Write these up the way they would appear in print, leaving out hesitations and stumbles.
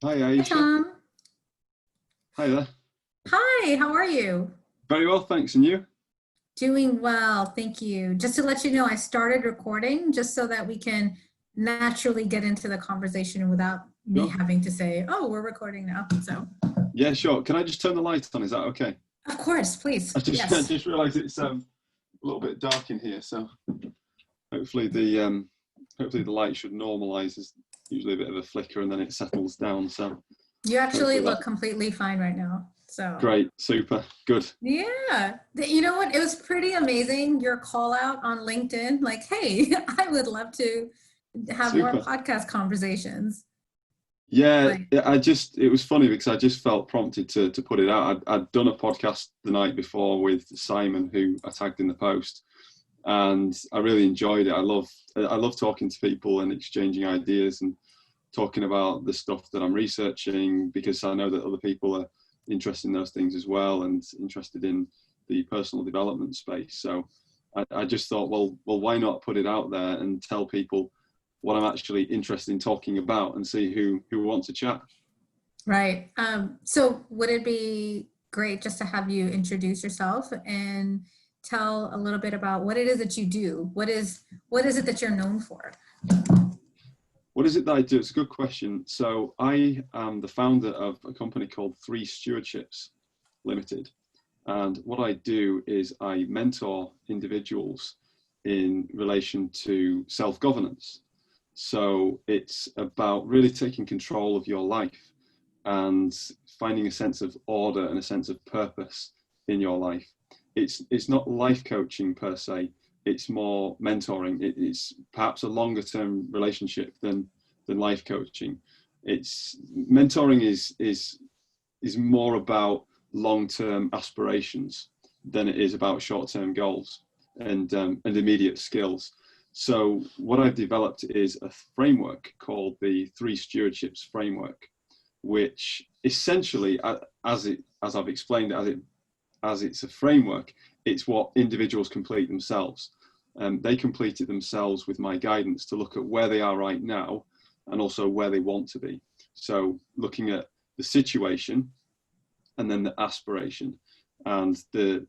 Hi, Hi, Aisha. Tom. Hi there. Hi, how are you? Very well, thanks. And you? Doing well, thank you. Just to let you know, I started recording just so that we can naturally get into the conversation without me Sure. having to say, oh, we're recording now. So, Yeah, sure. Can I just turn the light on? Is that okay? of course, please. I just I Yes. just realised it's a little bit dark in here, so hopefully hopefully the light should normalise. There's usually a bit of a flicker and then it settles down. So You actually hopefully that look completely fine right now. So, great, super, good. yeah. You know what? It was pretty amazing, your call out on LinkedIn. Like, hey, I would love to have more Super. podcast conversations. Yeah, Like, it was funny because I just felt prompted to put it out. I'd done a podcast the night before with Simon, who I tagged in the post, and I really enjoyed it. I love talking to people and exchanging ideas and talking about the stuff that I'm researching, because I know that other people are interested in those things as well and interested in the personal development space. So I just thought, well, why not put it out there and tell people what I'm actually interested in talking about and see who wants to chat. right. So would it be great just to have you introduce yourself and tell a little bit about what it is that you do? What is it that you're known for? What is it that I do? It's a good question. So I am the founder of a company called Stewardships Limited. And what I do is I mentor individuals in relation to self-governance. So it's about really taking control of your life and finding a sense of order and a sense of purpose in your life. It's not life coaching per se. It's more mentoring. It's perhaps a longer term relationship than life coaching. It's mentoring is more about long term aspirations than it is about short term goals and immediate skills. So what I've developed is a framework called the Three Stewardships Framework, which essentially, as I've explained, as it's a framework, it's what individuals complete themselves. They complete it themselves with my guidance to look at where they are right now and also where they want to be. So looking at the situation and then the aspiration and the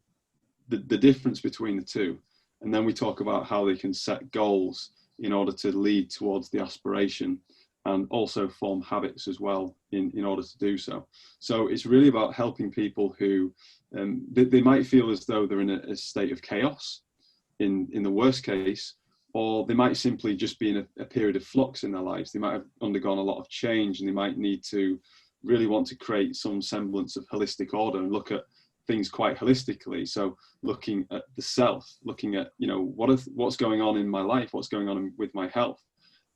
difference between the two. And then we talk about how they can set goals in order to lead towards the aspiration and also form habits as well in order to do so. So it's really about helping people who they might feel as though they're in a state of chaos in the worst case, or they might simply just be in a period of flux in their lives. They might have undergone a lot of change and they might need to really want to create some semblance of holistic order and look at things quite holistically. So looking at the self, looking at, what's going on in my life, what's going on with my health,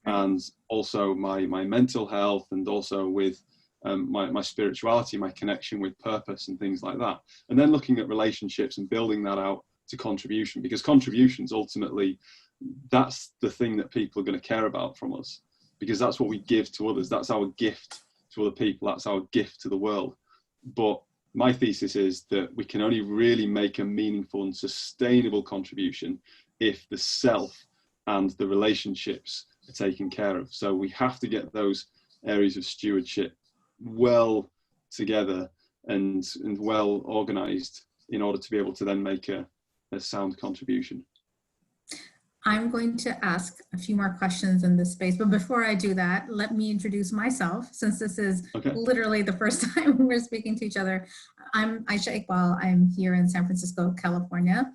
and also my mental health, and also with my spirituality, my connection with purpose and things like that. And then looking at relationships and building that out to contribution, because contributions ultimately, that's the thing that people are going to care about from us, because that's what we give to others. That's our gift to other people. That's our gift to the world. But my thesis is that we can only really make a meaningful and sustainable contribution if the self and the relationships are taken care of. So we have to get those areas of stewardship well together and well organized in order to be able to then make a sound contribution. I'm going to ask a few more questions in this space, but before I do that, let me introduce myself, since this is Okay. literally the first time we're speaking to each other. I'm Aisha Iqbal. I'm here in San Francisco, California,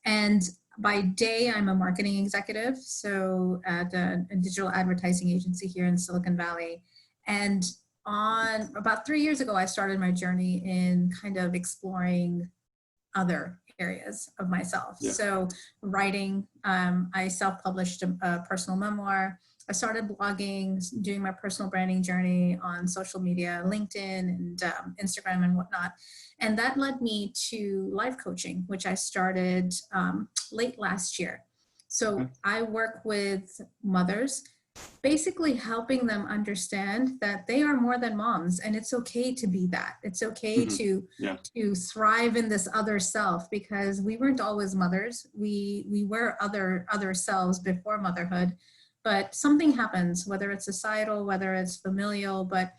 and by day, I'm a marketing executive, so at a digital advertising agency here in Silicon Valley. And on about 3 years ago, I started my journey in kind of exploring other areas of myself. Yeah. So writing, I self-published a personal memoir. I started blogging, doing my personal branding journey on social media, LinkedIn and Instagram and whatnot. And that led me to life coaching, which I started late last year. So I work with mothers, basically helping them understand that they are more than moms, and it's okay to be that. It's okay to thrive in this other self, because we weren't always mothers. We were other selves before motherhood, but something happens, whether it's societal, whether it's familial, but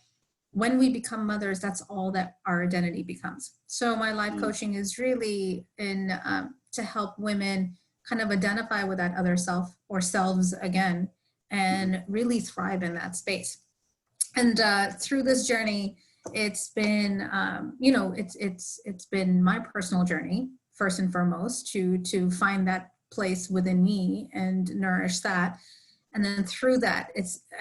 when we become mothers, that's all that our identity becomes. So my life coaching is really in to help women kind of identify with that other self or selves again, and really thrive in that space. And through this journey, it's been, it's been my personal journey first and foremost to find that place within me and nourish that. And then through that,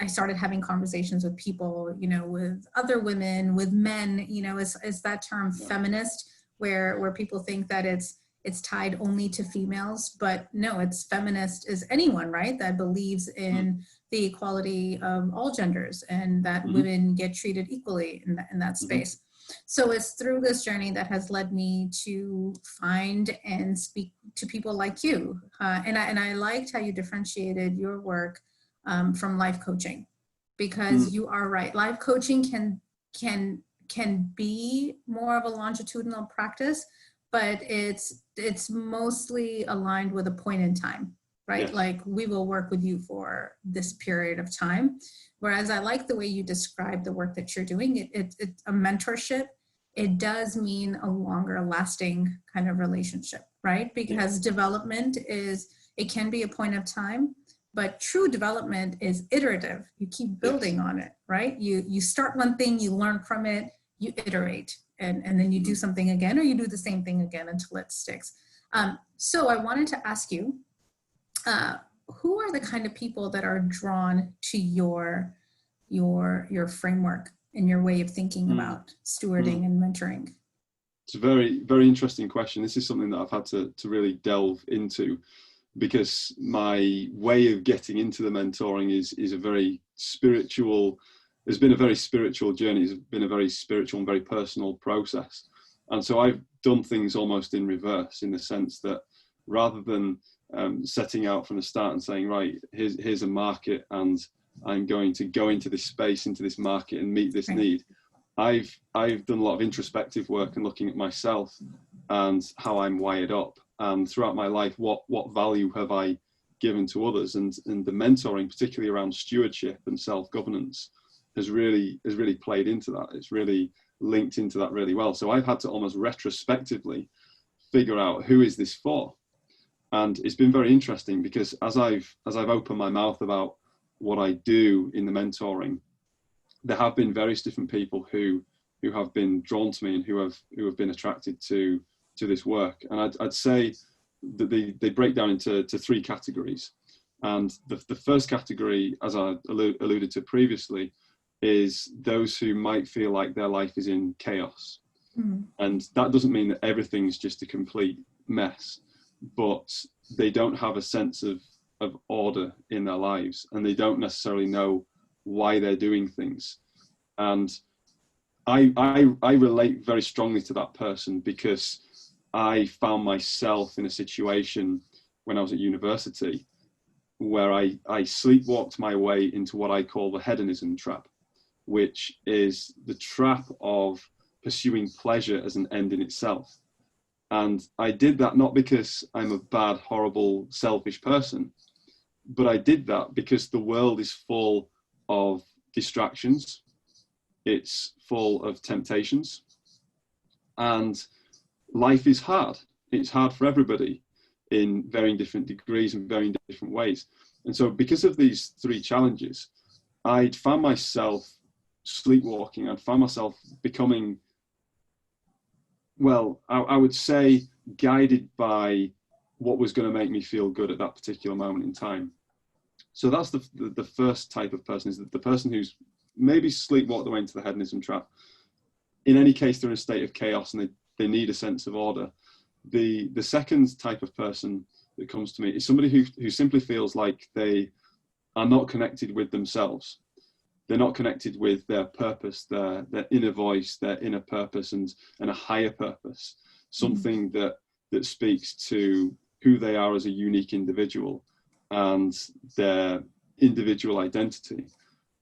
I started having conversations with people, with other women, with men, is that term feminist, where people think that it's tied only to females, but no, it's feminist is anyone, right? That believes in the equality of all genders and that women get treated equally in that space. So it's through this journey that has led me to find and speak to people like you. And I liked how you differentiated your work from life coaching, because you are right. Life coaching can be more of a longitudinal practice, but it's mostly aligned with a point in time, right? Yes. Like, we will work with you for this period of time. Whereas I like the way you describe the work that you're doing. It's a mentorship. It does mean a longer lasting kind of relationship, right? Because development it can be a point of time, but true development is iterative. You keep building on it, right? You start one thing, you learn from it, you iterate, and then you do something again, or you do the same thing again until it sticks. So I wanted to ask you, who are the kind of people that are drawn to your framework and your way of thinking about stewarding and mentoring? It's a very, very interesting question. This is something that I've had to really delve into, because my way of getting into the mentoring is a very spiritual. It's been a very spiritual journey. It's been a very spiritual and very personal process. And so I've done things almost in reverse, in the sense that rather than setting out from the start and saying, right, here's a market and I'm going to go into this space, into this market and meet this need. I've done a lot of introspective work and looking at myself and how I'm wired up. And throughout my life, what value have I given to others? And the mentoring, particularly around stewardship and self-governance, has really played into that. It's really linked into that really well. So I've had to almost retrospectively figure out, who is this for? And it's been very interesting, because as I've opened my mouth about what I do in the mentoring, there have been various different people who have been drawn to me and who have been attracted to this work. And I'd say that they break down into three categories. And the first category, as I alluded to previously, is those who might feel like their life is in chaos. And that doesn't mean that everything's just a complete mess, but they don't have a sense of order in their lives, and they don't necessarily know why they're doing things. And I relate very strongly to that person, because I found myself in a situation when I was at university where I sleepwalked my way into what I call the hedonism trap, which is the trap of pursuing pleasure as an end in itself. And I did that not because I'm a bad, horrible, selfish person, but I did that because the world is full of distractions. It's full of temptations, and life is hard. It's hard for everybody in varying different degrees and varying different ways. And so because of these three challenges, I'd found myself sleepwalking. I'd found myself becoming, well, I would say, guided by what was going to make me feel good at that particular moment in time. So that's the first type of person, is the person who's maybe sleepwalked their way into the hedonism trap. In any case, they're in a state of chaos and they need a sense of order. The second type of person that comes to me is somebody who simply feels like they are not connected with themselves. They're not connected with their purpose, their inner voice, their inner purpose, and a higher purpose, something that speaks to who they are as a unique individual and their individual identity.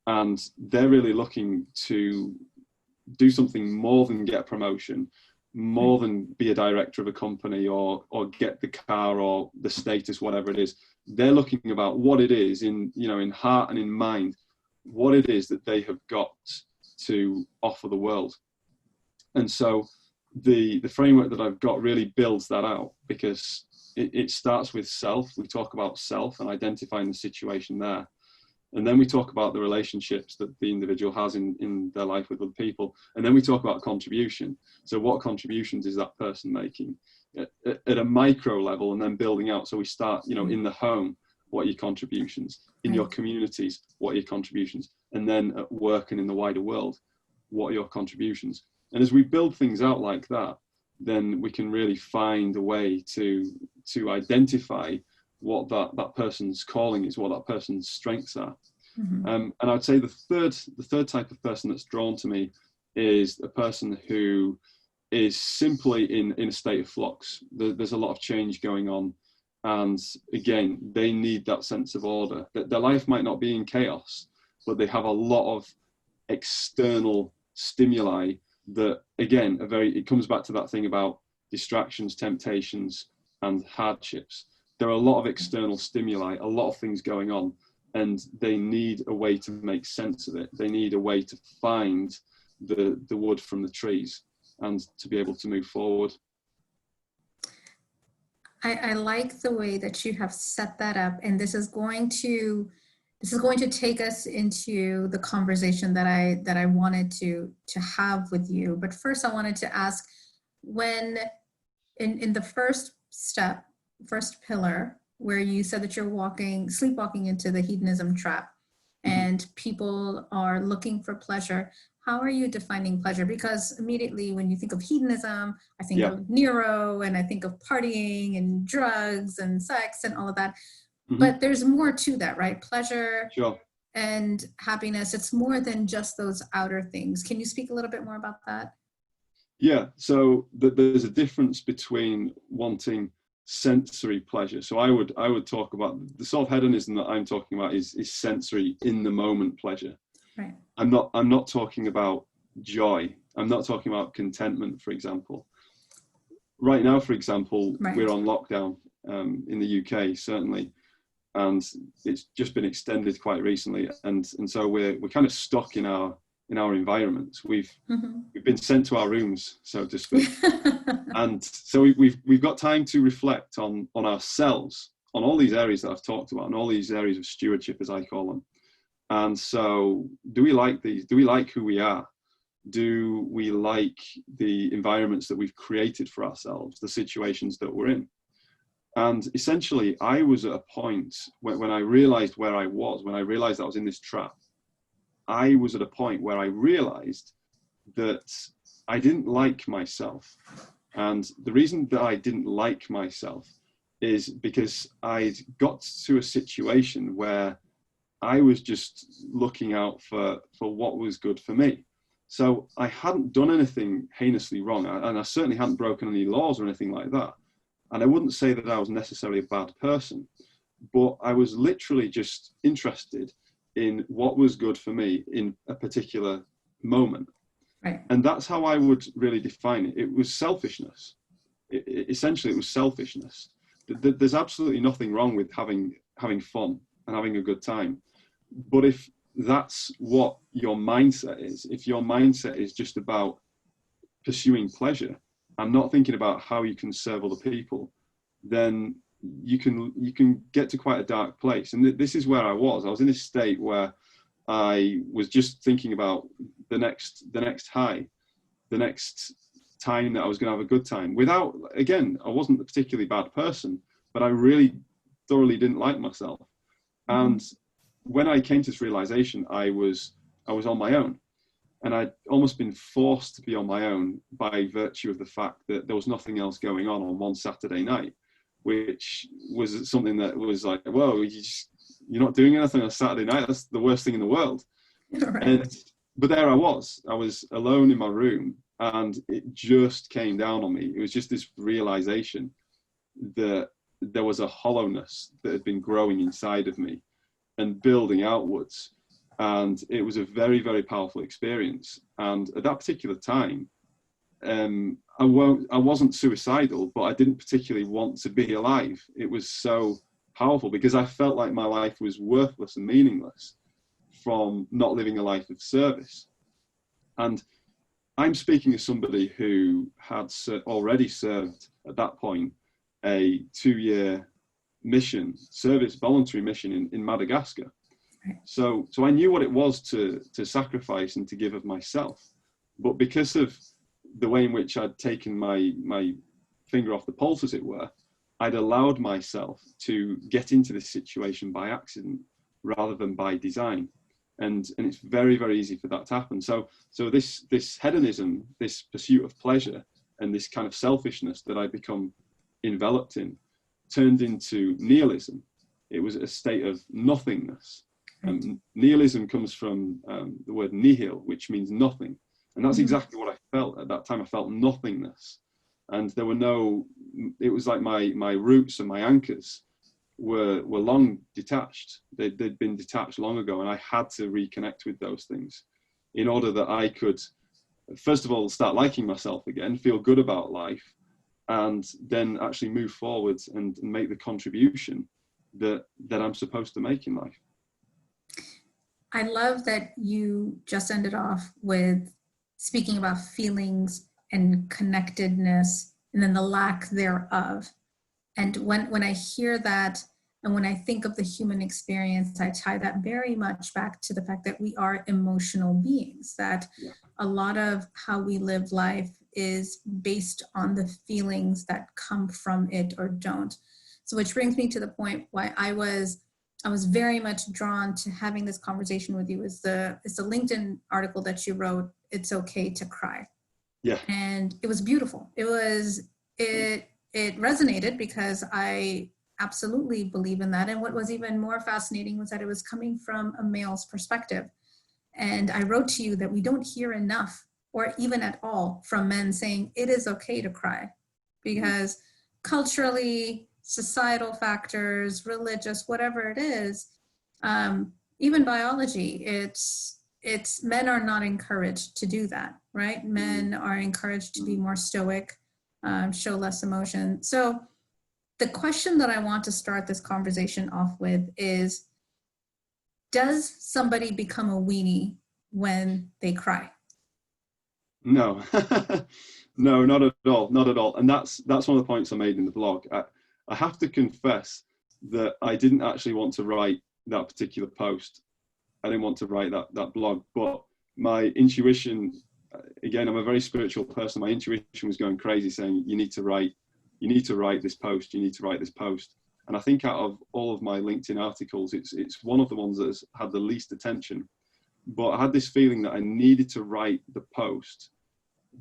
And they're really looking to do something more than get a promotion, more than be a director of a company or get the car or the status, whatever it is. They're looking about what it is in heart and in mind, what it is that they have got to offer the world. And so the framework that I've got really builds that out, because it starts with self. We talk about self and identifying the situation there. And then we talk about the relationships that the individual has in their life with other people. And then we talk about contribution. So what contributions is that person making at a micro level, and then building out. So we start, in the home, what are your contributions? In your communities, what are your contributions? And then at work and in the wider world, what are your contributions? And as we build things out like that, then we can really find a way to identify what that person's calling is, what that person's strengths are. Mm-hmm. And I'd say the third type of person that's drawn to me is a person who is simply in a state of flux. There's a lot of change going on. And again, they need that sense of order. Their life might not be in chaos, but they have a lot of external stimuli that, again, it comes back to that thing about distractions, temptations, and hardships. There are a lot of external stimuli, a lot of things going on, and they need a way to make sense of it. They need a way to find the wood from the trees and to be able to move forward. I like the way that you have set that up, and this is going to take us into the conversation that I wanted to have with you. But first, I wanted to ask, when in the first step, first pillar, where you said that you're sleepwalking into the hedonism trap, and people are looking for pleasure. How are you defining pleasure? Because immediately when you think of hedonism, I think of Nero, and I think of partying and drugs and sex and all of that. Mm-hmm. But there's more to that, right? Pleasure and happiness. It's more than just those outer things. Can you speak a little bit more about that? Yeah, so there's a difference between wanting sensory pleasure. So I would talk about the sort of hedonism that I'm talking about is sensory, in the moment pleasure. Right. I'm not talking about joy. I'm not talking about contentment, for example. Right now, for example, we're on lockdown in the UK, certainly, and it's just been extended quite recently, and so we're kind of stuck in our environments. We've been sent to our rooms, so to speak, and so we've got time to reflect on ourselves, on all these areas that I've talked about, and all these areas of stewardship, as I call them. And so, do we like these? Do we like who we are? Do we like the environments that we've created for ourselves, the situations that we're in? And essentially, I was at a point when I realized where I was, when I realized I was in this trap, I was at a point where I realized that I didn't like myself. And the reason that I didn't like myself is because I'd got to a situation where I was just looking out for what was good for me. So I hadn't done anything heinously wrong, and I certainly hadn't broken any laws or anything like that. And I wouldn't say that I was necessarily a bad person, but I was literally just interested in what was good for me in a particular moment. Right. And that's how I would really define it. It was selfishness. Essentially, it was selfishness. There's absolutely nothing wrong with having fun and having a good time. But if that's what your mindset is, if your mindset is just about pursuing pleasure and not thinking about how you can serve other people, then you can get to quite a dark place. And this is where I was in a state where I was just thinking about the next high, the next time that I was going to have a good time. Without, again, I wasn't a particularly bad person, but I really thoroughly didn't like myself. And when I came to this realization, I was on my own, and I'd almost been forced to be on my own by virtue of the fact that there was nothing else going on one Saturday night, which was something that was like, whoa, you're not doing anything on a Saturday night. That's the worst thing in the world. Right. But there I was alone in my room, and it just came down on me. It was just this realization that there was a hollowness that had been growing inside of me and building outwards. And it was a very, very powerful experience. And at that particular time, I wasn't suicidal, but I didn't particularly want to be alive. It was so powerful because I felt like my life was worthless and meaningless from not living a life of service. And I'm speaking as somebody who had already served at that point a 2-year voluntary mission in Madagascar. So I knew what it was to sacrifice and to give of myself. But because of the way in which I'd taken my finger off the pulse, as it were, I'd allowed myself to get into this situation by accident rather than by design. And it's very, very easy for that to happen. So this hedonism, this pursuit of pleasure, and this kind of selfishness that I'd become enveloped in turned into nihilism. It was a state of nothingness. Nihilism comes from the word nihil, which means nothing. And that's exactly what I felt at that time. I felt nothingness. And there were it was like my roots and my anchors were long detached. They'd been detached long ago, and I had to reconnect with those things in order that I could, first of all, start liking myself again, feel good about life, and then actually move forwards and make the contribution that I'm supposed to make in life. I love that you just ended off with speaking about feelings and connectedness and then the lack thereof. And when I hear that, and when I think of the human experience, I tie that very much back to the fact that we are emotional beings, that a lot of how we live life is based on the feelings that come from it or don't. So which brings me to the point why I was very much drawn to having this conversation with you is the LinkedIn article that you wrote, It's Okay to Cry. Yeah. And it was beautiful. It resonated because I absolutely believe in that. And what was even more fascinating was that it was coming from a male's perspective. And I wrote to you that we don't hear enough, or even at all, from men saying it is okay to cry, because culturally, societal factors, religious, whatever it is, even biology, it's men are not encouraged to do that, right? Men are encouraged to be more stoic, show less emotion. So the question that I want to start this conversation off with is, does somebody become a weenie when they cry? No, no, not at all, not at all. And that's one of the points I made in the blog. I have to confess that I didn't actually want to write that particular post. I didn't want to write that blog, but my intuition, again, I'm a very spiritual person. My intuition was going crazy, saying, you need to write this post, you need to write this post. And I think out of all of my LinkedIn articles, it's one of the ones that's had the least attention. But I had this feeling that I needed to write the post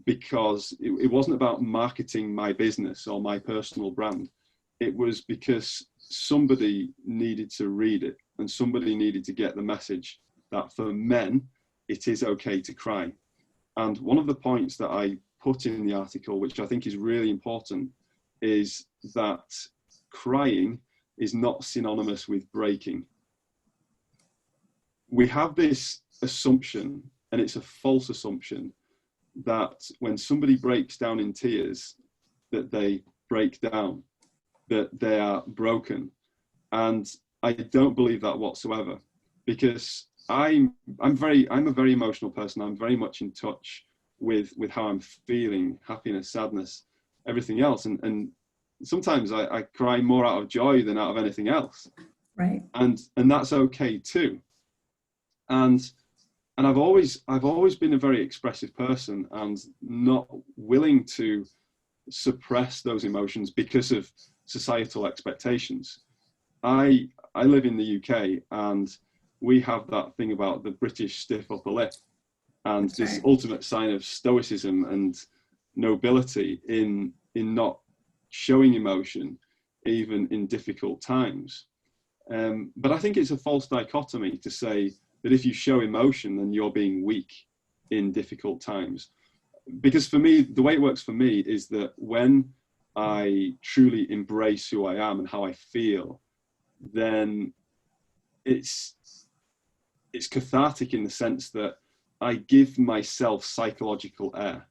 because it wasn't about marketing my business or my personal brand. It was because somebody needed to read it, and somebody needed to get the message that for men, it is okay to cry. And one of the points that I put in the article, which I think is really important, is that crying is not synonymous with breaking. We have this assumption, and it's a false assumption, that when somebody breaks down in tears, that they break down, that they are broken. And I don't believe that whatsoever, because I'm a very emotional person. I'm very much in touch with how I'm feeling, happiness, sadness, everything else. And sometimes I cry more out of joy than out of anything else. Right. And that's okay too. And I've always been a very expressive person and not willing to suppress those emotions because of societal expectations. I live in the UK, and we have that thing about the British stiff upper lip, and That's this right. ultimate sign of stoicism and nobility in not showing emotion, even in difficult times. But I think it's a false dichotomy to say that if you show emotion, then you're being weak in difficult times. Because for me, the way it works for me is that when I truly embrace who I am and how I feel, then it's cathartic in the sense that I give myself psychological air.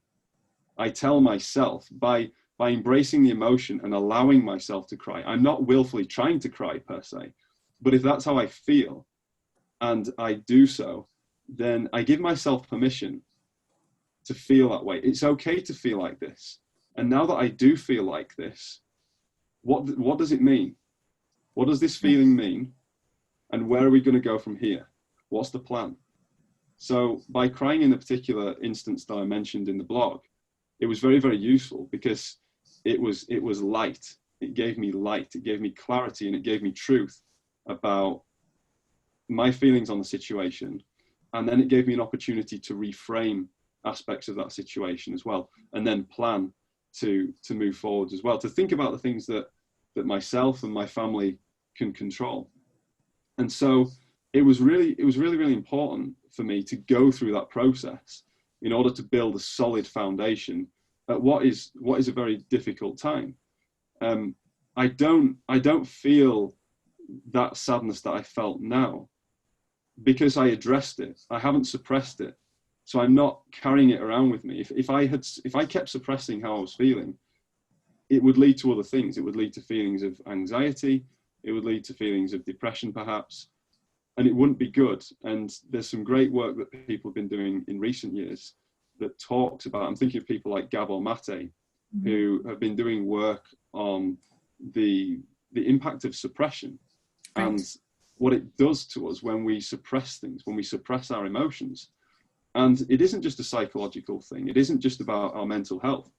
I tell myself by embracing the emotion and allowing myself to cry, I'm not willfully trying to cry per se, but if that's how I feel and I do so, then I give myself permission to feel that way. It's okay to feel like this. And now that I do feel like this, what does it mean? What does this feeling mean? And where are we going to go from here? What's the plan? So by crying in the particular instance that I mentioned in the blog, it was very, very useful because it was light. It gave me light, it gave me clarity, and it gave me truth about my feelings on the situation. And then it gave me an opportunity to reframe aspects of that situation as well, and then plan to move forward as well, to think about the things that myself and my family can control. And so it was really, really important for me to go through that process in order to build a solid foundation at what is a very difficult time. I don't feel that sadness that I felt now because I addressed it. I haven't suppressed it. So I'm not carrying it around with me. If I kept suppressing how I was feeling, it would lead to other things. It would lead to feelings of anxiety. It would lead to feelings of depression, perhaps, and it wouldn't be good. And there's some great work that people have been doing in recent years that talks about, I'm thinking of people like Gabor Mate, who have been doing work on the impact of suppression and what it does to us when we suppress things, when we suppress our emotions. And it isn't just a psychological thing. It isn't just about our mental health.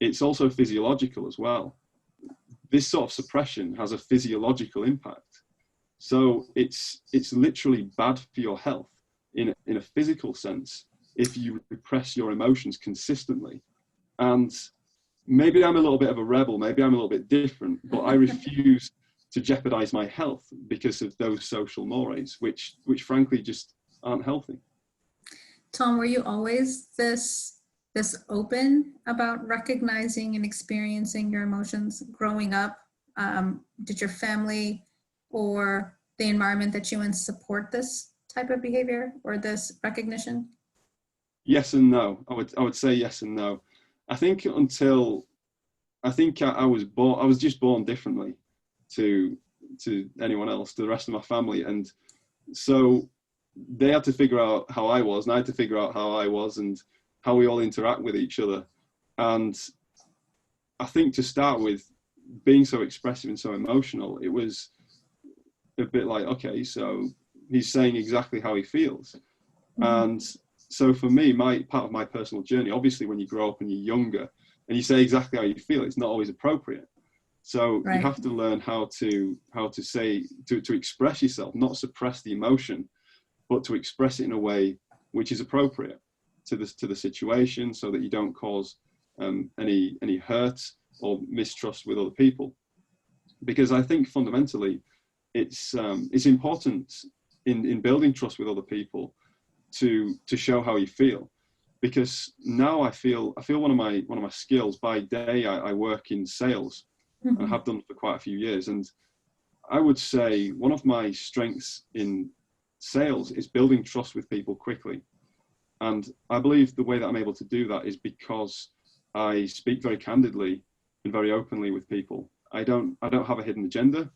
It's also physiological as well. This sort of suppression has a physiological impact. So it's literally bad for your health in a physical sense if you repress your emotions consistently. And maybe I'm a little bit of a rebel, maybe I'm a little bit different, but I refuse to jeopardize my health because of those social mores, which frankly just aren't healthy. Tom, were you always this open about recognizing and experiencing your emotions growing up? Did your family or the environment that you in support this type of behavior or this recognition? Yes and no. I would say yes and no. I think I was just born differently to anyone else, to the rest of my family, and so they had to figure out how I was, and I had to figure out how I was, and how we all interact with each other. And I think to start with, being so expressive and so emotional, it was a bit like, okay, so he's saying exactly how he feels. And so for me, part of my personal journey, obviously when you grow up and you're younger and you say exactly how you feel, it's not always appropriate. So you have to learn how to say, to express yourself, not suppress the emotion, but to express it in a way which is appropriate to the situation, so that you don't cause any hurt or mistrust with other people. Because I think fundamentally, it's important in building trust with other people to show how you feel. Because now I feel one of my skills. By day I work in sales and have done for quite a few years, and I would say one of my strengths in sales is building trust with people quickly. And I believe the way that I'm able to do that is because I speak very candidly and very openly with people. I don't have a hidden agenda.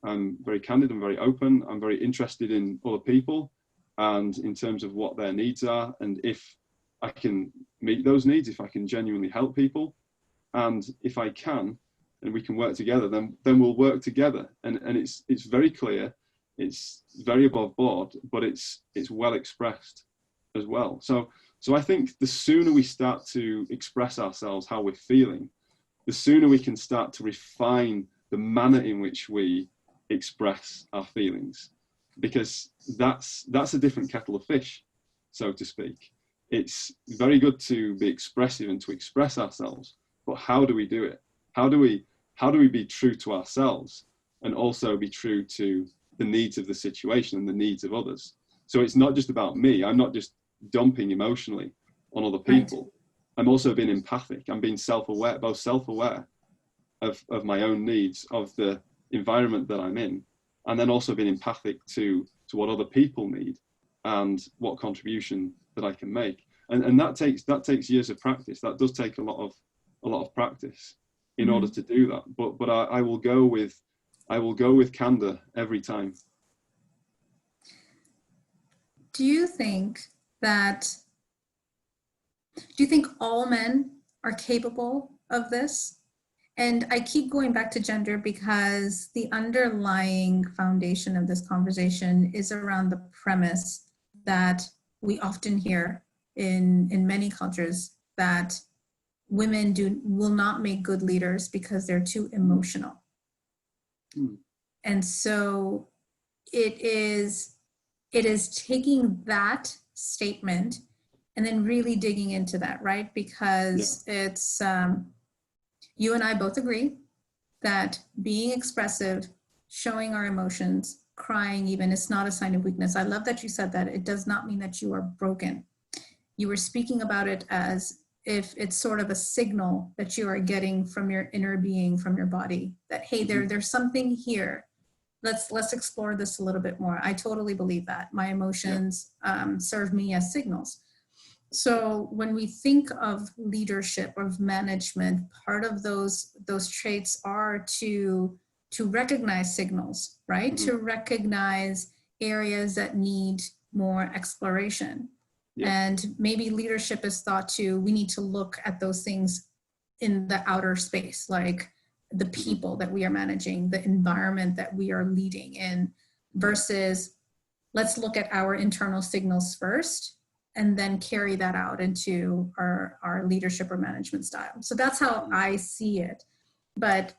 I'm very candid and very open. I'm very interested in other people and in terms of what their needs are, and if I can meet those needs, if I can genuinely help people, and if I can, and we can work together, then we'll work together. And it's very clear, it's very above board, but it's well expressed as well. So I think the sooner we start to express ourselves, how we're feeling, the sooner we can start to refine the manner in which we express our feelings, because that's a different kettle of fish, so to speak. It's very good to be expressive and to express ourselves, but how do we do it? How do we be true to ourselves and also be true to the needs of the situation and the needs of others? So it's not just about me. I'm not just dumping emotionally on other people. I'm also being empathic. I'm being self-aware, both self-aware of my own needs, of the environment that I'm in, and then also being empathic to what other people need and what contribution that I can make. And that takes years of practice. That does take a lot of practice in order to do that. But I will go with candor every time. Do you think that Do you think all men are capable of this? And I keep going back to gender because the underlying foundation of this conversation is around the premise that we often hear in many cultures, that women will not make good leaders because they're too emotional. Mm. And so it is taking that statement and then really digging into that, right? Because it's, you and I both agree that being expressive, showing our emotions, crying even, is not a sign of weakness. I love that you said that. It does not mean that you are broken. You were speaking about it as if it's sort of a signal that you are getting from your inner being, from your body, that, hey, there's something here. Let's explore this a little bit more. I totally believe that. My emotions serve me as signals. So when we think of leadership, of management, part of those traits are to recognize signals, right? To recognize areas that need more exploration. And maybe leadership is thought to, we need to look at those things in the outer space, like the people that we are managing, the environment that we are leading in, versus let's look at our internal signals first and then carry that out into our leadership or management style. So that's how I see it. But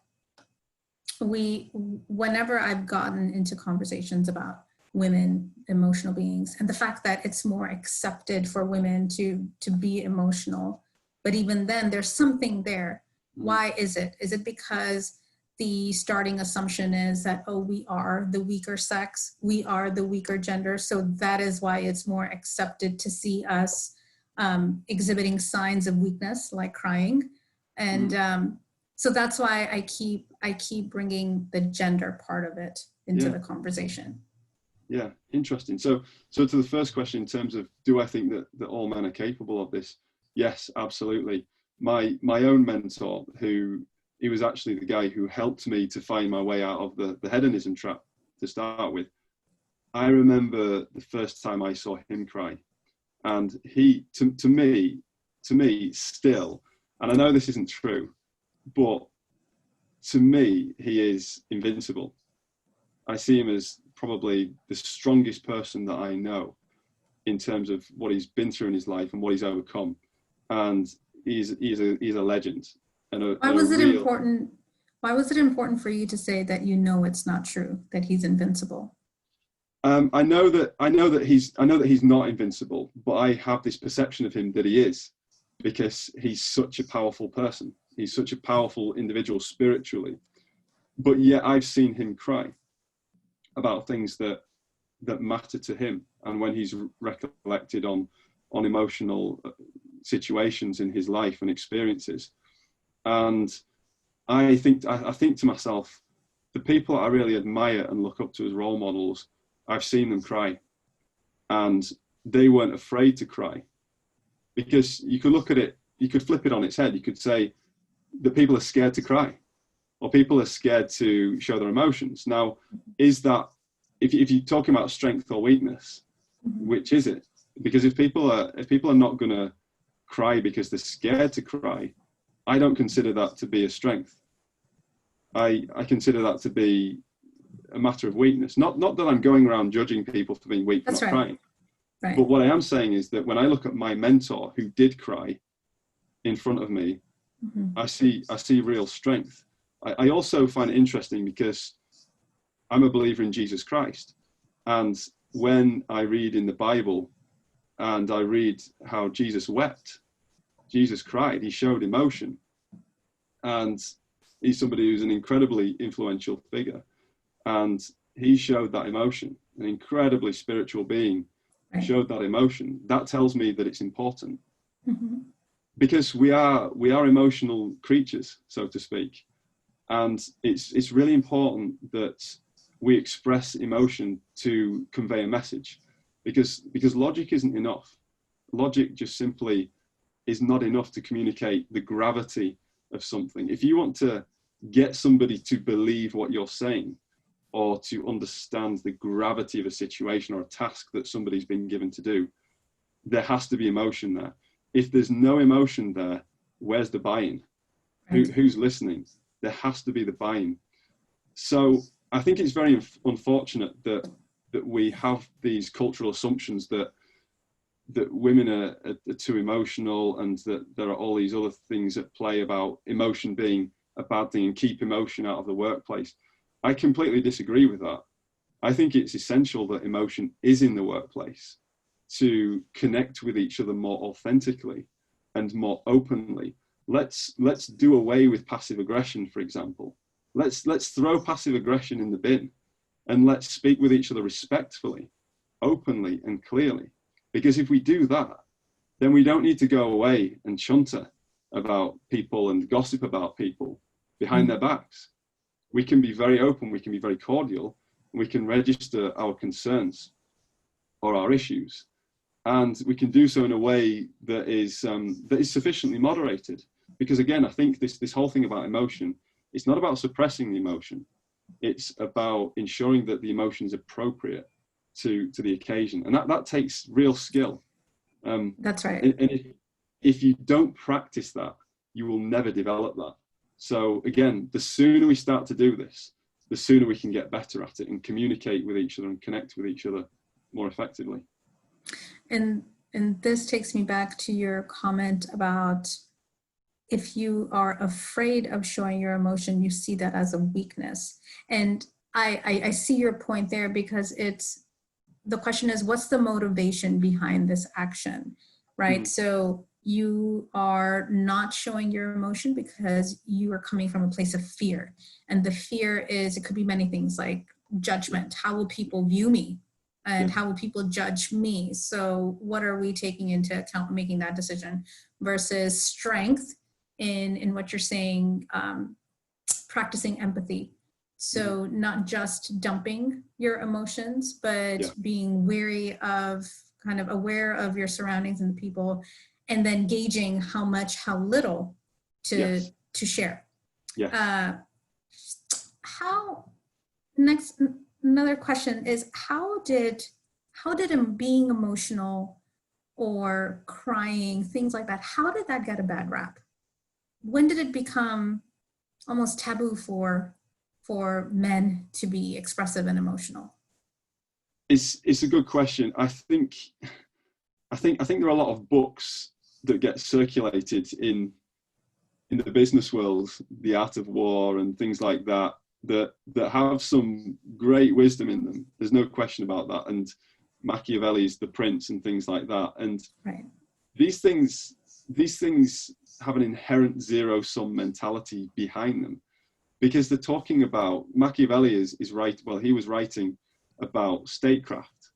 whenever I've gotten into conversations about women, emotional beings, and the fact that it's more accepted for women to be emotional, but even then there's something there. Why is it? Is it because the starting assumption is that, oh, we are the weaker sex, we are the weaker gender, so that is why it's more accepted to see us exhibiting signs of weakness, like crying. And so that's why I keep bringing the gender part of it into the conversation. Yeah, interesting. So to the first question, in terms of, do I think that all men are capable of this? Yes, absolutely. My own mentor, he was actually the guy who helped me to find my way out of the hedonism trap to start with. I remember the first time I saw him cry, and he, to me still, and I know this isn't true, but to me, he is invincible. I see him as probably the strongest person that I know in terms of what he's been through in his life and what he's overcome. And he's a legend. And why was it important? Why was it important for you to say that you know it's not true, that he's invincible? I know that he's not invincible, but I have this perception of him that he is, because he's such a powerful person. He's such a powerful individual spiritually, but yet I've seen him cry about things that matter to him, and when he's recollected on emotional situations in his life and experiences. And I think to myself, the people I really admire and look up to as role models, I've seen them cry, and they weren't afraid to cry. Because you could look at it, you could flip it on its head. You could say that people are scared to cry, or people are scared to show their emotions. Now, is that, if you're talking about strength or weakness, which is it? Because if people are not going to cry because they're scared to cry, I don't consider that to be a strength. I consider that to be a matter of weakness. Not that I'm going around judging people for being weak for not crying. Right. But what I am saying is that when I look at my mentor who did cry in front of me, I see real strength. I also find it interesting because I'm a believer in Jesus Christ. And when I read in the Bible and I read how Jesus wept, Jesus cried, he showed emotion. And he's somebody who's an incredibly influential figure. And he showed that emotion, an incredibly spiritual being showed that emotion. That tells me that it's important. Because we are emotional creatures, so to speak. And it's really important that we express emotion to convey a message, because logic isn't enough. Logic just simply is not enough to communicate the gravity of something. If you want to get somebody to believe what you're saying, or to understand the gravity of a situation or a task that somebody's been given to do, there has to be emotion there. if there's no emotion there, where's the buy-in? Right. Who's listening? There has to be the buy-in. So I think it's very unfortunate that we have these cultural assumptions that women are too emotional, and that there are all these other things at play about emotion being a bad thing and keep emotion out of the workplace. I completely disagree with that. I think it's essential that emotion is in the workplace to connect with each other more authentically and more openly. Let's do away with passive aggression, for example. Let's throw passive aggression in the bin, and let's speak with each other respectfully, openly and clearly. Because if we do that, then we don't need to go away and chunter about people and gossip about people behind their backs. We can be very open, we can be very cordial, and we can register our concerns or our issues. And we can do so in a way that is sufficiently moderated. Because again, I think this whole thing about emotion, it's not about suppressing the emotion. It's about ensuring that the emotion is appropriate to the occasion. And that takes real skill. That's right. And if you don't practice that, you will never develop that. So again, the sooner we start to do this, the sooner we can get better at it and communicate with each other and connect with each other more effectively. And this takes me back to your comment about if you are afraid of showing your emotion, you see that as a weakness. And I see your point there, because the question is, what's the motivation behind this action, right? Mm-hmm. So you are not showing your emotion because you are coming from a place of fear. And the fear is, it could be many things, like judgment. How will people view me? And how will people judge me? So what are we taking into account making that decision? Versus strength in what you're saying, practicing empathy. So not just dumping your emotions, but being wary of, kind of aware of your surroundings and the people, and then gauging how much, how little to share. Yeah. Another question is, how did being emotional or crying, things like that, how did that get a bad rap? When did it become almost taboo for men to be expressive and emotional? It's a good question. I think there are a lot of books that get circulated in the business world, The Art of War and things like that have some great wisdom in them. There's no question about that. And Machiavelli's The Prince and things like that. And these things have an inherent zero-sum mentality behind them, because they're talking about, Machiavelli is right. Well, he was writing about statecraft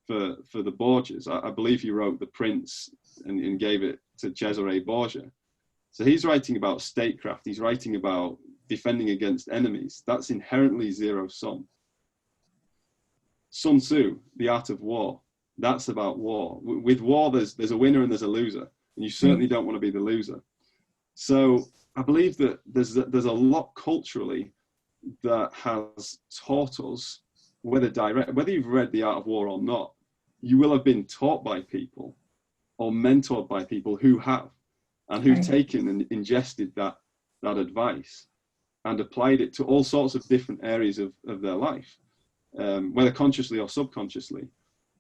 for the Borgias. I believe he wrote The Prince and gave it to Cesare Borgia. So he's writing about statecraft. He's writing about defending against enemies. That's inherently zero-sum. Sun Tzu, The Art of War, that's about war. With war, there's a winner and there's a loser, and you certainly don't want to be the loser. So I believe that there's a lot culturally that has taught us, whether you've read The Art of War or not, you will have been taught by people or mentored by people who have, and who've taken and ingested that advice and applied it to all sorts of different areas of their life, whether consciously or subconsciously.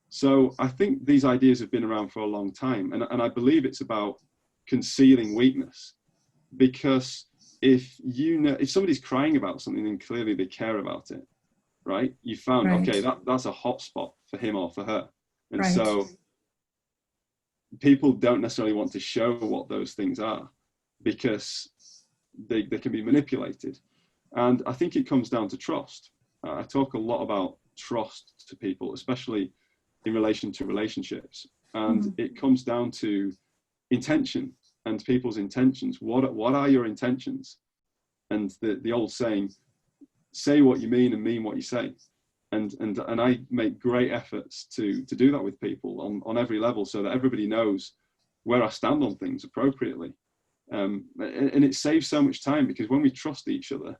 So I think these ideas have been around for a long time, and I believe it's about concealing weakness. Because if somebody's crying about something, then clearly they care about it, right? You found, okay, that's a hot spot for him or for her. And so people don't necessarily want to show what those things are, because they can be manipulated. And I think it comes down to trust. I talk a lot about trust to people, especially in relation to relationships. And it comes down to intention and people's intentions. What are your intentions? And the old saying, say what you mean and mean what you say. And I make great efforts to do that with people on every level, so that everybody knows where I stand on things appropriately. And it saves so much time, because when we trust each other,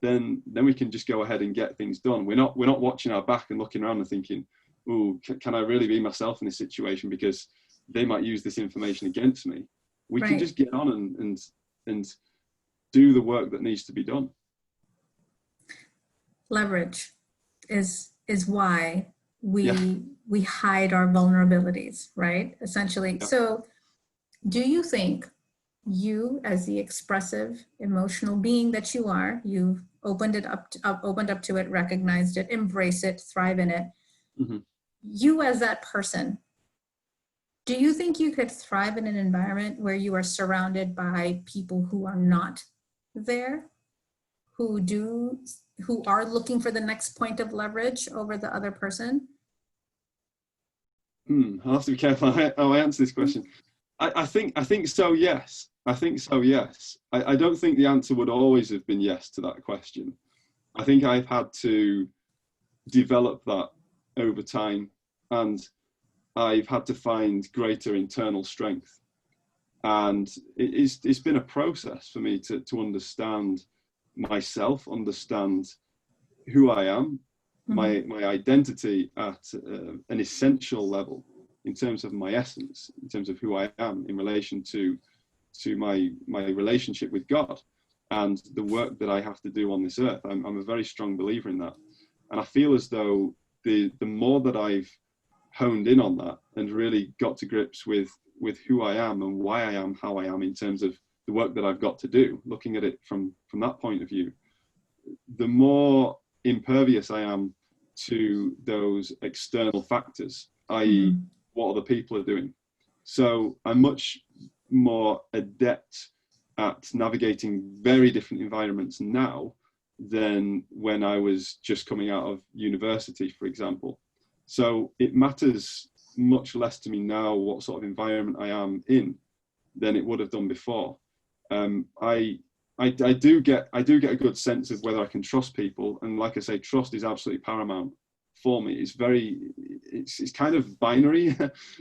then we can just go ahead and get things done. We're not watching our back and looking around and thinking, "Ooh, can I really be myself in this situation?" Because they might use this information against me. We can Right. just get on and do the work that needs to be done. Leverage is why Yeah. we hide our vulnerabilities, right? Essentially. Yeah. So do you think you, as the expressive emotional being that you are, you've opened up to it, recognized it, embrace it, thrive in it. Mm-hmm. You as that person, do you think you could thrive in an environment where you are surrounded by people who are not there, who are looking for the next point of leverage over the other person? I'll have to be careful how I answer this question. I think so, yes. I think so, yes. I don't think the answer would always have been yes to that question. I think I've had to develop that over time, and I've had to find greater internal strength. And it's been a process for me to understand myself, understand who I am, Mm-hmm. my identity at an essential level, in terms of my essence, in terms of who I am in relation to my relationship with God and the work that I have to do on this earth. I'm a very strong believer in that. And I feel as though the more that I've honed in on that and really got to grips with who I am and why I am how I am in terms of the work that I've got to do, looking at it from that point of view, the more impervious I am to those external factors, i.e. Mm-hmm. what other people are doing. So I'm much more adept at navigating very different environments now than when I was just coming out of university, for example. So it matters much less to me now what sort of environment I am in than it would have done before. I do get a good sense of whether I can trust people, and like I say, trust is absolutely paramount for me. It's kind of binary.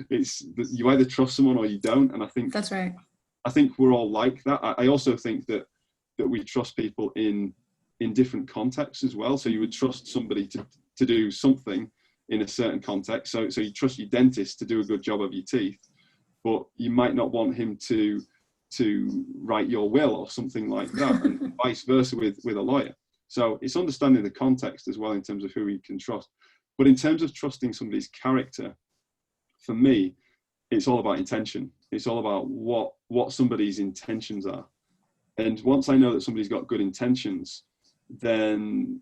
You either trust someone or you don't, and I think That's right. I think we're all like that. I also think that we trust people in different contexts as well. So you would trust somebody to do something in a certain context. So you trust your dentist to do a good job of your teeth, but you might not want him to write your will or something like that, and vice versa with a lawyer. So it's understanding the context as well in terms of who we can trust. But in terms of trusting somebody's character, for me, it's all about intention. It's all about what somebody's intentions are. And once I know that somebody's got good intentions, then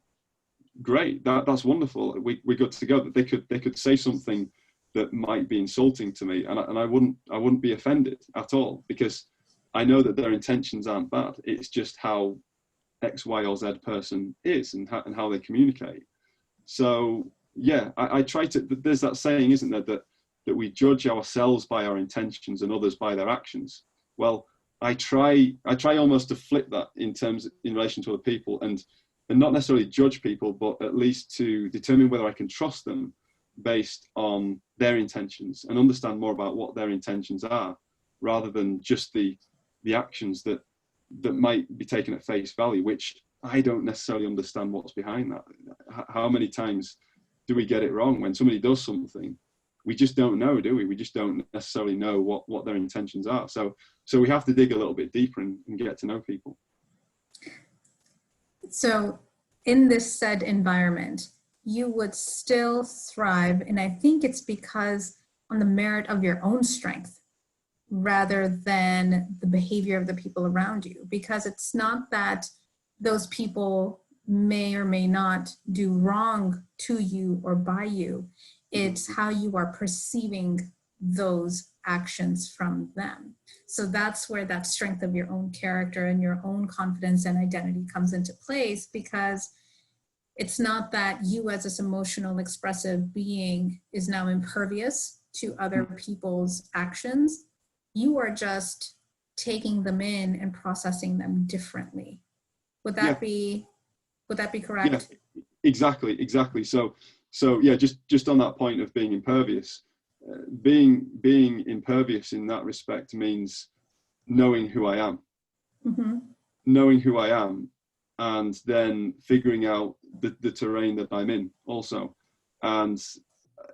great, that's wonderful. We're good to go. They could say something that might be insulting to me, and I wouldn't be offended at all, because I know that their intentions aren't bad. It's just how X, Y, or Z person is and how they communicate. So yeah, I try to. There's that saying, isn't there, that we judge ourselves by our intentions and others by their actions. Well, I try almost to flip that in relation to other people, and not necessarily judge people, but at least to determine whether I can trust them based on their intentions and understand more about what their intentions are, rather than just the actions that might be taken at face value, which I don't necessarily understand what's behind that. How many times do we get it wrong when somebody does something? We just don't know, do we? We just don't necessarily know what their intentions are. So we have to dig a little bit deeper and get to know people. So in this said environment, you would still thrive. And I think it's because on the merit of your own strength rather than the behavior of the people around you. Because it's not that those people may or may not do wrong to you or by you. It's how you are perceiving those actions from them. So that's where that strength of your own character and your own confidence and identity comes into place, because it's not that you as this emotional expressive being is now impervious to other people's actions. You are just taking them in and processing them differently. Would that be correct? Yeah, exactly. So yeah, just on that point of being impervious, being impervious in that respect means knowing who I am, and then figuring out the terrain that I'm in also. And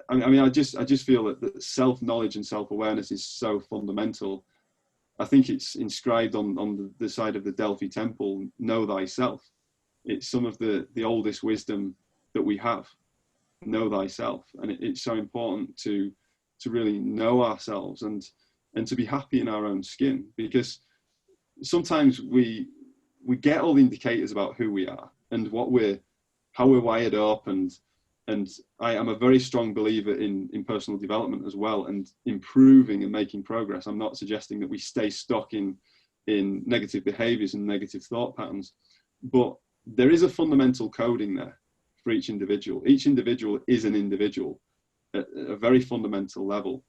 I just feel that self-knowledge and self-awareness is so fundamental. I think it's inscribed on the side of the Delphi temple, know thyself. It's some of the oldest wisdom that we have, know thyself. And it's so important to really know ourselves and to be happy in our own skin, because sometimes we get all the indicators about who we are and how we're wired up, and I am a very strong believer in personal development as well, and improving and making progress. I'm not suggesting that we stay stuck in negative behaviors and negative thought patterns, but there is a fundamental coding there for each individual. Each individual is an individual at a very fundamental level.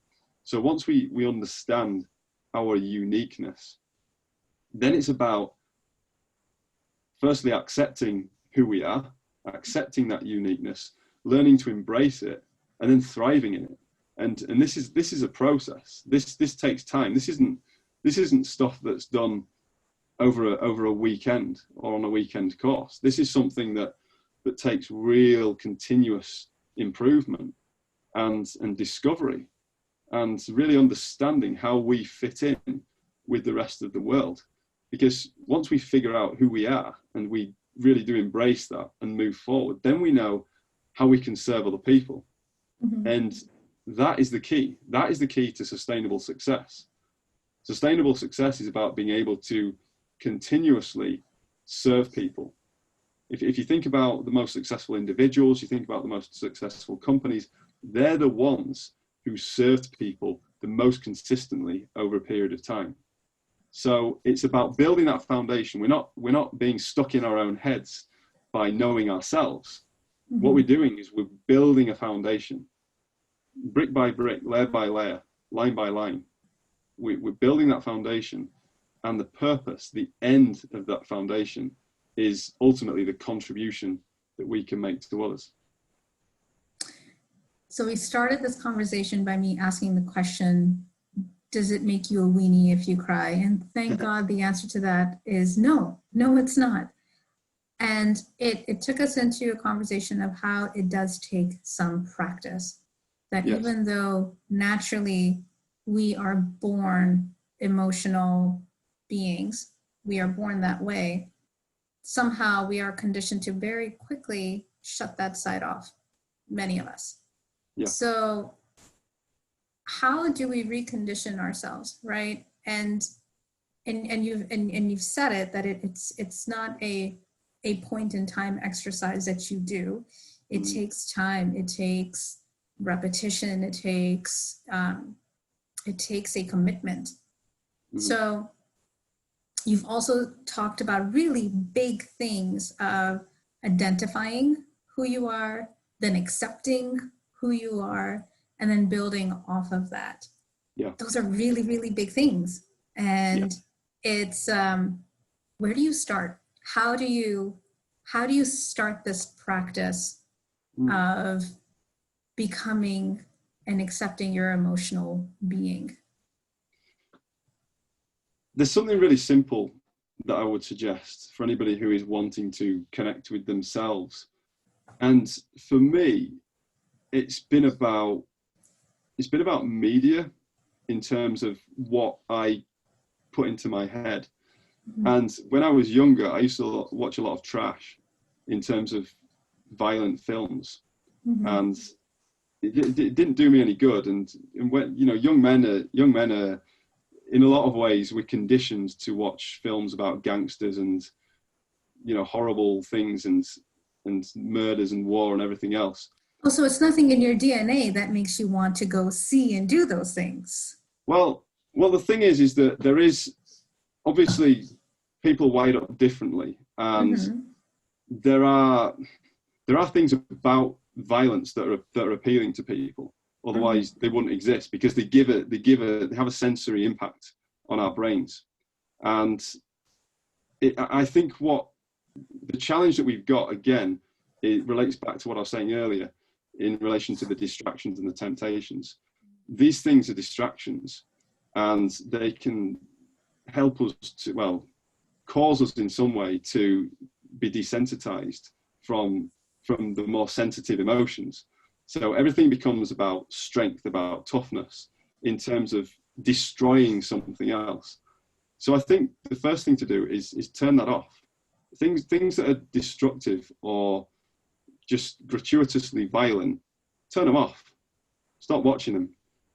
So once we understand our uniqueness, then it's about firstly accepting who we are, accepting that uniqueness, learning to embrace it, and then thriving in it. And this is a process. This takes time. This isn't stuff that's done over a weekend or on a weekend course. This is something that takes real continuous improvement and discovery, and really understanding how we fit in with the rest of the world. Because once we figure out who we are and we really do embrace that and move forward, then we know how we can serve other people. Mm-hmm. And that is the key. That is the key to sustainable success. Sustainable success is about being able to continuously serve people. If you think about the most successful individuals, you think about the most successful companies, they're the ones who served people the most consistently over a period of time. So it's about building that foundation. We're not being stuck in our own heads by knowing ourselves. Mm-hmm. What we're doing is we're building a foundation, brick by brick, layer by layer, line by line. We're building that foundation, and the purpose, the end of that foundation, is ultimately the contribution that we can make to others. So we started this conversation by me asking the question, does it make you a weenie if you cry? And thank God the answer to that is no, it's not. And it took us into a conversation of how it does take some practice. That yes. Even though naturally we are born emotional beings, we are born that way, somehow we are conditioned to very quickly shut that side off, many of us. Yeah. So how do we recondition ourselves, right? And you've said it, that it's not a point in time exercise that you do. It mm-hmm. takes time, it takes repetition, it takes a commitment. Mm-hmm. So you've also talked about really big things of identifying who you are, then accepting who you are, and then building off of that. Yeah. Those are really, really big things. And it's, where do you start? How do you start this practice of becoming and accepting your emotional being? There's something really simple that I would suggest for anybody who is wanting to connect with themselves. And for me, it's been about media in terms of what I put into my head. Mm-hmm. And when I was younger, I used to watch a lot of trash in terms of violent films. Mm-hmm. And it didn't do me any good. And when, young men are, in a lot of ways, we're conditioned to watch films about gangsters and, horrible things and murders and war and everything else. Oh, so it's nothing in your DNA that makes you want to go see and do those things. Well, the thing is that there is obviously people wired up differently, and mm-hmm. there are things about violence that are appealing to people. Otherwise, mm-hmm. they wouldn't exist, because they have a sensory impact on our brains. And I think what the challenge that we've got, again, it relates back to what I was saying earlier in relation to the distractions and the temptations. These things are distractions, and they can help us to, cause us in some way to be desensitized from the more sensitive emotions. So everything becomes about strength, about toughness, in terms of destroying something else. So I think the first thing to do is turn that off. Things that are destructive or just gratuitously violent, turn them off. Stop watching them.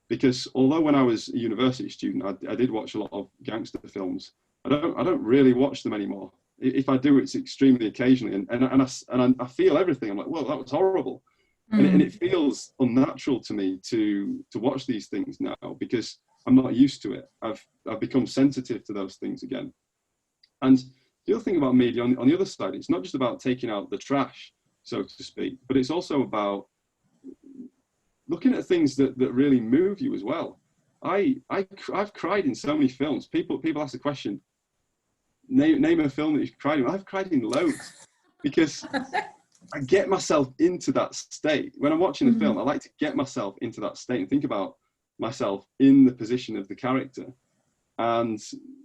Because although when I was a university student, I did watch a lot of gangster films, I don't really watch them anymore. If I do, it's extremely occasionally, and I feel everything. I'm like, well, that was horrible, and it feels unnatural to me to watch these things now, because I'm not used to it. I've become sensitive to those things again. And the other thing about media, on the other side, it's not just about taking out the trash, so to speak, but it's also about looking at things that really move you as well. I've cried in so many films. People ask the question, name a film that you've cried in. I've cried in loads, because I get myself into that state. When I'm watching a film, I like to get myself into that state and think about myself in the position of the character, and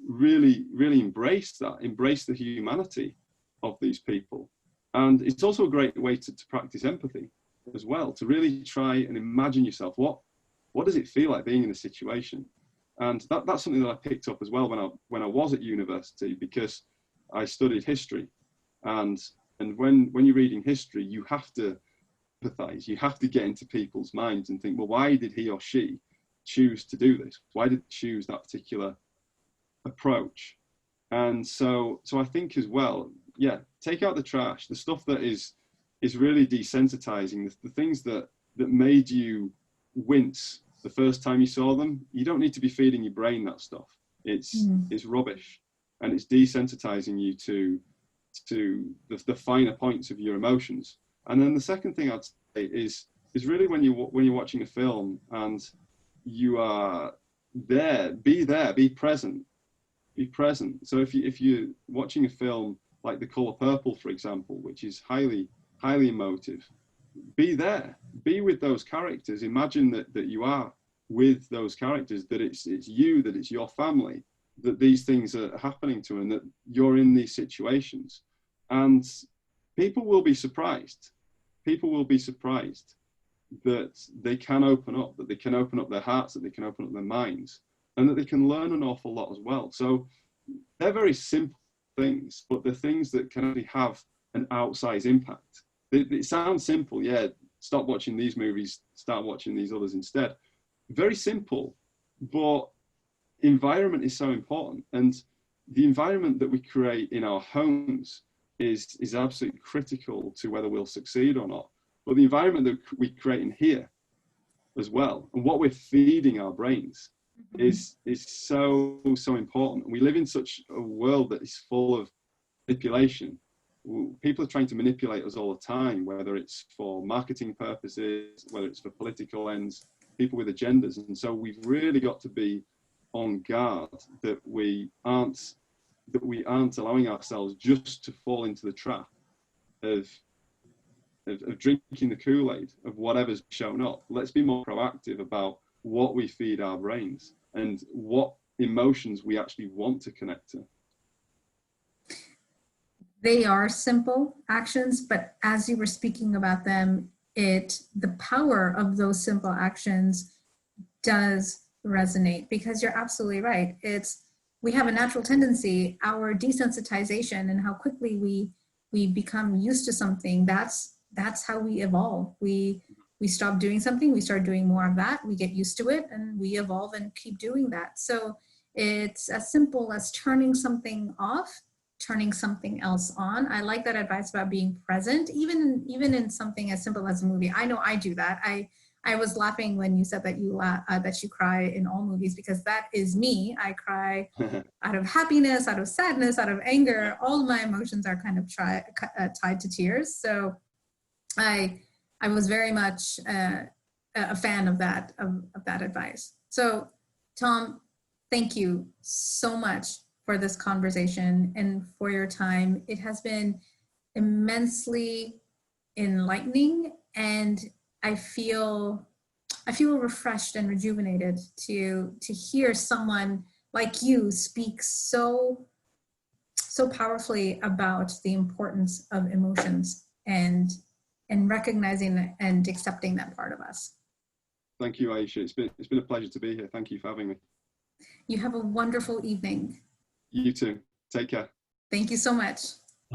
really embrace the humanity of these people. And it's also a great way to practice empathy as well, to really try and imagine yourself, what does it feel like being in a situation. And that's something that I picked up as well when I was at university, because I studied history, and when you're reading history, you have to empathize, you have to get into people's minds and think, well, why did he or she choose to do this? Why did they choose that particular approach? And so I think as well, yeah, take out the trash, the stuff that is really desensitizing, the things that made you wince the first time you saw them. You don't need to be feeding your brain that stuff. It's rubbish, and it's desensitizing you to the finer points of your emotions. And then the second thing I'd say is really when you're watching a film and you are there, be present. So if you're watching a film like The Color Purple, for example, which is highly emotive, be there, be with those characters. Imagine that you are with those characters, that it's you, that it's your family, that these things are happening to, and that you're in these situations. And people will be surprised. People will be surprised that they can open up, that they can open up their hearts, that they can open up their minds, and that they can learn an awful lot as well. So they're very simple things, but they're things that can actually have an outsized impact. It sounds simple, yeah, stop watching these movies, start watching these others instead. Very simple, but environment is so important. And the environment that we create in our homes is absolutely critical to whether we'll succeed or not. But the environment that we create in here as well, and what we're feeding our brains, is so important. We live in such a world that is full of manipulation. People are trying to manipulate us all the time, whether it's for marketing purposes, whether it's for political ends, people with agendas. And so we've really got to be on guard that we aren't allowing ourselves just to fall into the trap of drinking the Kool-Aid of whatever's shown up. Let's be more proactive about what we feed our brains and what emotions we actually want to connect to. They are simple actions, but as you were speaking about them, the power of those simple actions does resonate, because you're absolutely right. We have a natural tendency, our desensitization and how quickly we become used to something, that's how we evolve. We stop doing something, we start doing more of that, we get used to it, and we evolve and keep doing that. So it's as simple as turning something off, turning something else on. I like that advice about being present, even in something as simple as a movie. I know I do that. I was laughing when you said that you cry in all movies, because that is me. I cry out of happiness, out of sadness, out of anger. All my emotions are kind of tied to tears. So I was very much a fan of that advice. So Tom, thank you so much for this conversation and for your time. It has been immensely enlightening, and I feel refreshed and rejuvenated to hear someone like you speak so powerfully about the importance of emotions and and recognizing and accepting that part of us. Thank you, Aisha. It's been a pleasure to be here. Thank you for having me. You have a wonderful evening. You too. Take care. Thank you so much.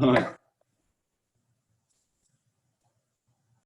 All right.